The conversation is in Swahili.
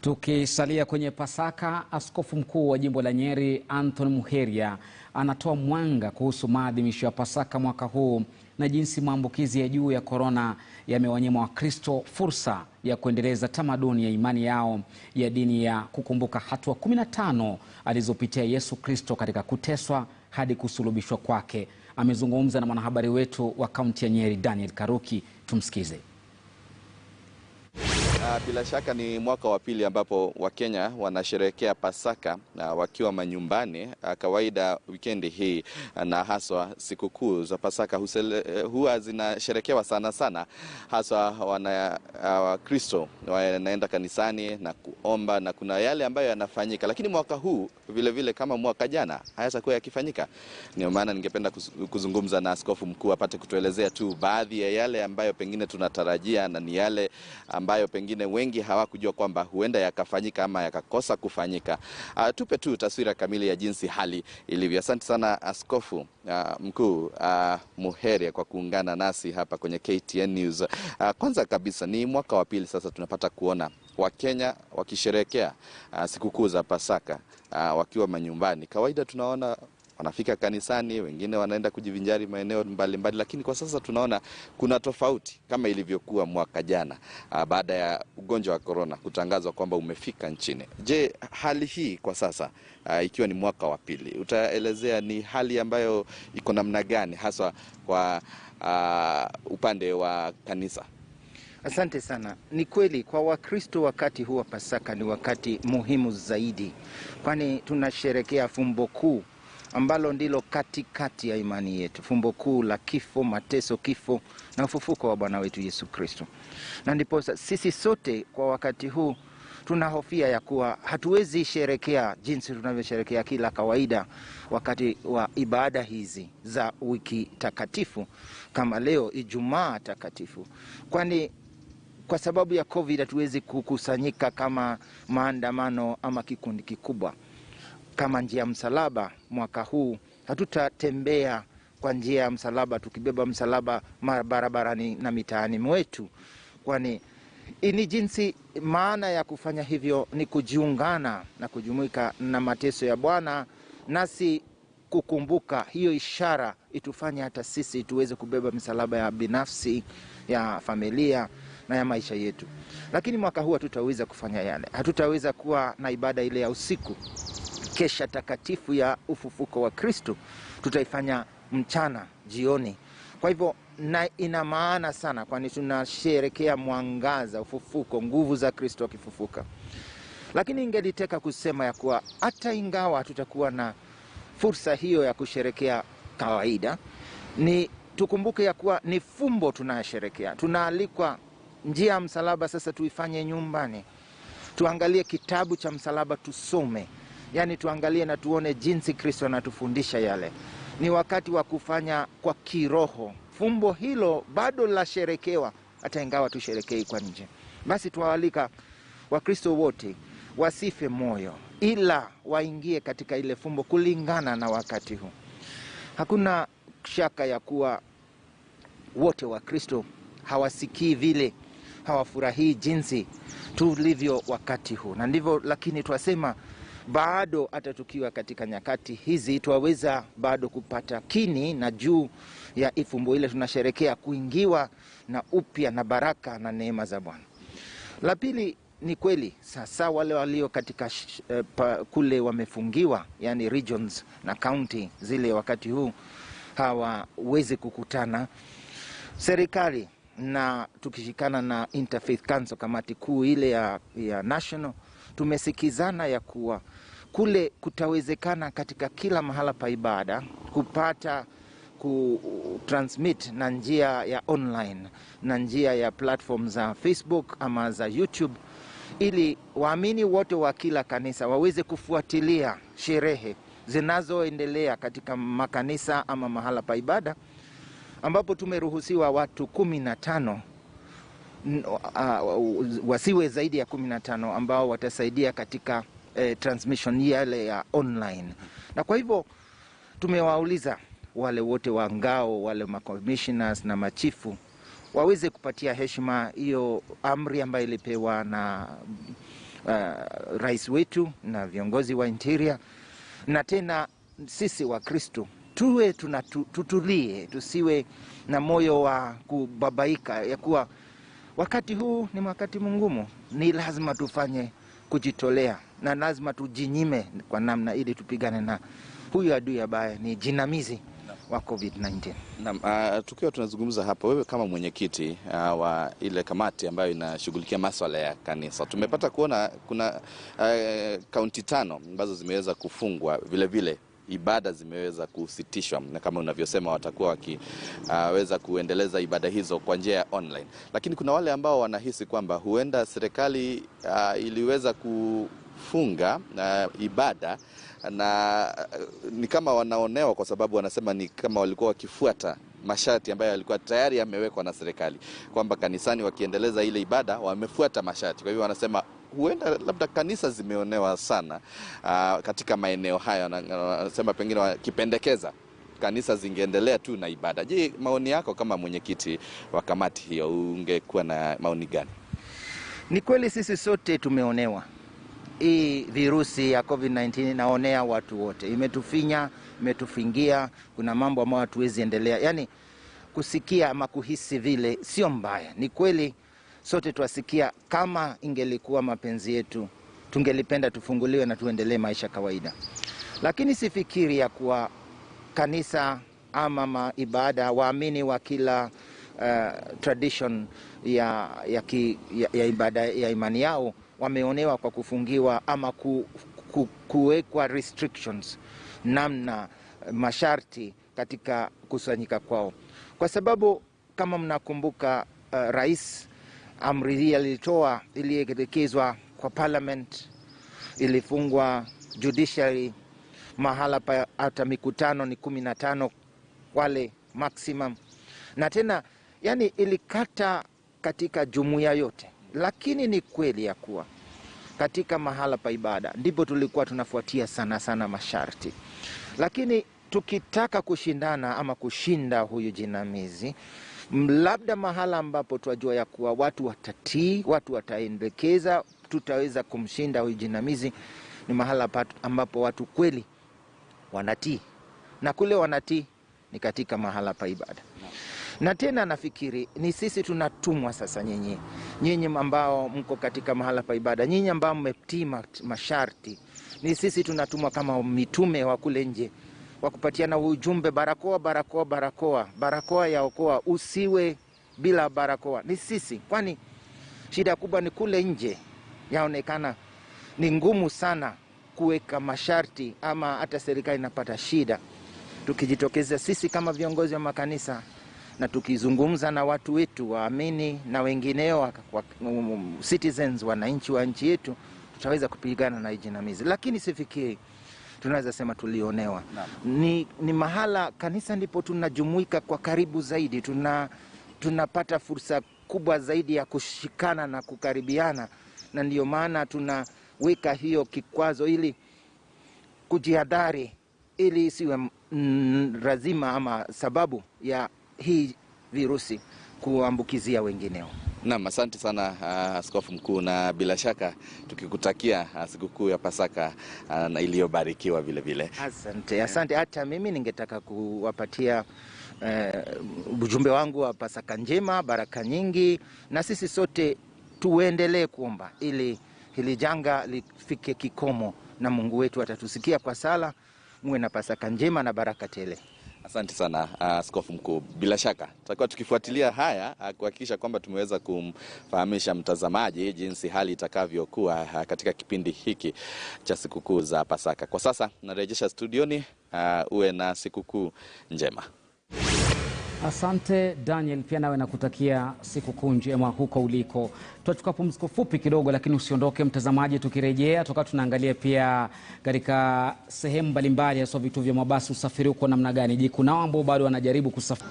Tukisalia kwenye Pasaka, askofu mkuu wa jimbo la Nyeri Anthony Muheria anatoa mwanga kuhusu maadhimisho ya Pasaka mwaka huu na jinsi maambukizi ya juu ya Korona yamewanyima Wakristo fursa ya kuendeleza tamaduni ya imani yao ya dini ya kukumbuka hatua 15 alizopitia Yesu Kristo katika kuteswa hadi kusulubishwa kwake. Amezungumza na mwanahabari wetu wa kaunti ya Nyeri Daniel Karuki. Tumsikize. Bila shaka ni mwaka wa pili ambapo Wakenya wanasherehekea Pasaka na wakiwa manyumbani. Kawaida wikendi hii na haswa sikukuu za Pasaka huwa zinasherehekewa sana haswa Wakristo wanaenda kanisani na kuomba, na kuna yale ambayo yanafanyika, lakini mwaka huu vile kama mwaka jana hayatakuwa yakifanyika. Ndio maana ningependa kuzungumza na askofu mkuu apate kutuelezea tu baadhi ya yale ambayo pengine tunatarajia na ni yale ambayo pengine wengi hawakujua kwamba huenda yakafanyika ama yakakosa kufanyika. Tupe tu taswira kamili ya jinsi hali ilivyo. Asante sana askofu mkuu Muheria kwa kuungana nasi hapa kwenye KTN News. Kwanza kabisa, ni mwaka wa pili sasa tunapata kuona Wakenya wakisherehekea sikukuu za Pasaka wakiwa manyumbani. Kawaida tunaona wanafika kanisani, wengine wanaenda kujivinjari maeneo mbalimbali, lakini kwa sasa tunaona kuna tofauti kama ilivyokuwa mwaka jana baada ya ugonjwa wa Korona kutangazwa kwamba umefika nchini. Je, hali hii kwa sasa ikiwa ni mwaka wa pili, utaelezea ni hali ambayo iko namna gani hasa kwa upande wa kanisa? Asante sana. Ni kweli kwa Wakristo wakati huu wa Pasaka ni wakati muhimu zaidi, kwani tunasherehekea fumbo kuu ambalo ndilo katikati ya imani yetu, fumbo kuu la kifo, mateso, kifo na ufufuko wa Bwana wetu Yesu Kristo. Na ndipo sisi sote kwa wakati huu tunahofia ya kuwa hatuwezi sherehekea jinsi tunavyosherehekea kila kawaida wakati wa ibada hizi za wiki takatifu kama leo Ijumaa takatifu, kwani kwa sababu ya COVID hatuwezi kukusanyika kama maandamano ama kikundi kikubwa. Kama njia ya msalaba mwaka huu hatutatembea kwa njia ya msalaba tukibeba msalaba barabarani na mitaani mwetu, kwani ni jinsi maana ya kufanya hivyo ni kujiungana na kujumuika na mateso ya Bwana, nasi kukumbuka hiyo ishara itufanye hata sisi tuweze kubeba msalaba ya binafsi, ya familia na ya maisha yetu. Lakini mwaka huu hatutaweza kufanya yale. Hatutaweza kuwa na ibada ile ya usiku, kesha takatifu ya ufufuko wa Kristo. Tutaifanya mchana, jioni. Kwa hivyo ina maana sana, kwani tunasherehekea mwangaza, ufufuko, nguvu za Kristo akifufuka. Lakini ingeliteka kusema ya kuwa hata ingawa tutakuwa na fursa hiyo ya kusherehekea kawaida, ni tukumbuke ya kuwa ni fumbo tunasherehekea. Tunaalikwa njia ya msalaba sasa tuifanye nyumbani. Tuangalie kitabu cha msalaba, tusome. Yani tuangalie na tuone jinsi Kristo anatufundisha yale. Ni wakati wa kufanya kwa kiroho. Fumbo hilo bado la sherekewa hata ingawa tusherekei kwa nje. Basi tuwaalika Wakristo wote wasife moyo, ila waingie katika ile fumbo kulingana na wakati huu. Hakuna shaka ya kuwa wote Wakristo hawasikii vile, hawafurahii jinsi tulivyo wakati huu. Na ndivyo, lakini tuwasema bado hata tukiwa katika nyakati hizi tuwaweza bado kupata kini na juu ya ifumbo ile tunasherehekea, kuingiwa na upya na baraka na neema za Bwana. La pili, ni kweli sasa wale walio katika kule wamefungiwa, yani regions na county zile, wakati huu hawawezi kukutana. Serikali na tukishikana na Interfaith Council, kamati kuu ile ya national, tumesikizana ya kuwa kule kutawezekana katika kila mahala pa ibada kupata kutransmit na njia ya online na njia ya platform za Facebook ama za YouTube, ili waamini wote wa kila kanisa waweze kufuatilia sherehe zinazoendelea katika makanisa ama mahala pa ibada, ambapo tumeruhusiwa watu 15 wasiwe zaidi ya 15 ambao watasaidia katika transmission yale ya online. Na kwa hivyo tumewauliza wale wote wa ngao, wale commissioners na machifu waweze kupatia heshima hiyo amri ambayo ilipewa na rais wetu na viongozi wa interior, na tena sisi wakristo tuwe tutulie, tusiwe na moyo wa kubabaika, ya kuwa wakati huu ni wakati mgumu, ni lazima tufanye kujitolea na lazima tujinyime kwa namna ili tupigane na huyu adui ambaye ni jinamizi wa COVID-19. Na tukiwa tunazungumza hapa, wewe kama mwenyekiti wa ile kamati ambayo inashughulikia masuala ya kanisa, tumepata kuona kuna kaunti 5 ambazo zimeweza kufungwa, vile vile ibada zimeweza kusitishwa, na kama unavyosema watakuwa wakiweza kuendeleza ibada hizo kwa njia ya online. Lakini kuna wale ambao wanahisi kwamba huenda serikali iliweza kufunga ibada na ni kama wanaonewa, kwa sababu wanasema ni kama walikuwa wakifuata masharti ambayo yalikuwa tayari yamewekwa na serikali, kwamba kanisani wakiendeleza ile ibada wamefuata masharti. Kwa hivyo wanasema huenda labda kanisa zimeonewa sana katika maeneo haya, na wanasema pengine wakipendekeza kanisa zingeendelea tu na ibada. Je, maoni yako kama mwenyekiti wa kamati hiyo, ungekuwa na maoni gani? Ni kweli sisi sote tumeonewa. Hii virusi ya COVID-19 inaonea watu wote. Imetufinya, imetufingia, kuna mambo ambayo hatuwezi endelea. Yaani kusikia ama kuhisi vile sio mbaya. Ni kweli sote tuasikia, kama ingelikuwa mapenzi yetu tungelipenda tufunguliwe na tuendelee maisha kawaida. Lakini sifikiri ya kuwa kanisa ama ibada, waamini wa kila tradition ya ibada ya imani yao wameonewa kwa kufungiwa ama kuwekwa restrictions, namna masharti katika kusanyika kwao. Kwa sababu kama mnakumbuka, rais amri hii alitoa, ilielekezwa kwa parliament, ilifungwa judiciary, mahala pa hata mikutano ni 15 wale maximum, na tena yani ilikata katika jumuiya yote. Lakini ni kweli ya kuwa katika mahala pa ibada ndipo tulikuwa tunafuatia sana masharti. Lakini tukitaka kushindana ama kushinda huyu jinamizi, labda mahala ambapo tunajua ya kuwa watu watatii, watu wataendekeza, tutaweza kumshinda huyu jinamizi, ni mahala ambapo watu kweli wanatii. Na kule wanatii ni katika mahala pa ibada. Na tena nafikiri ni sisi tunatumwa sasa, nyinyi ambao mko katika mahala pa ibada, nyinyi ambao mmetii masharti, ni sisi tunatumwa kama mitume wa kule nje, wa kupatiana ujumbe, barakoa yaokoa, usiwe bila barakoa. Ni sisi, kwani shida kubwa ni kule nje. Yaonekana ni ngumu sana kuweka masharti, ama hata serikali inapata shida. Tukijitokeza sisi kama viongozi wa makanisa na tukizungumza na watu wetu waamini na wengineo, citizens, wananchi wa nchi yetu, tutaweza kupigana na jinamizi. Lakini sifikiri tunaweza sema tulionewa. Ni mahala kanisa ndipo tunajumuika kwa karibu zaidi, tunapata fursa kubwa zaidi ya kushikana na kukaribiana, na ndio maana tunaweka hiyo kikwazo ili kujihadhari, ili isiwe lazima ama sababu ya hii virusi kuambukizia wengineo. Naam, asante sana Askofu Mkuu, na bila shaka tukikutakia sikukuu ya Pasaka na iliyobarikiwa vile vile. Asante. Hata mimi ningetaka kuwapatia ujumbe wangu wa Pasaka njema, baraka nyingi, na sisi sote tuendelee kuomba ili hili janga lifike kikomo, na Mungu wetu atatusikia kwa sala. Muwe na Pasaka njema na baraka tele. Asante sana Askofu Mkuu. Bila shaka tutakuwa tukifuatilia haya kuhakikisha kwamba tumeweza kumfahamisha mtazamaji jinsi hali itakavyokuwa katika kipindi hiki cha sikukuu za Pasaka. Kwa sasa narejesha studioni, uwe na sikukuu njema. Asante Daniel, pia nawe nakutakia sikukuu njema huko uliko. Tutachukua pumziko fupi kidogo, lakini usiondoke mtazamaji. Tukirejea tunaangalia pia katika sehemu mbalimbali, hasa vituo vya mabasi, usafiri uko namna gani. Je, kuna ambao bado wanajaribu kusafiri?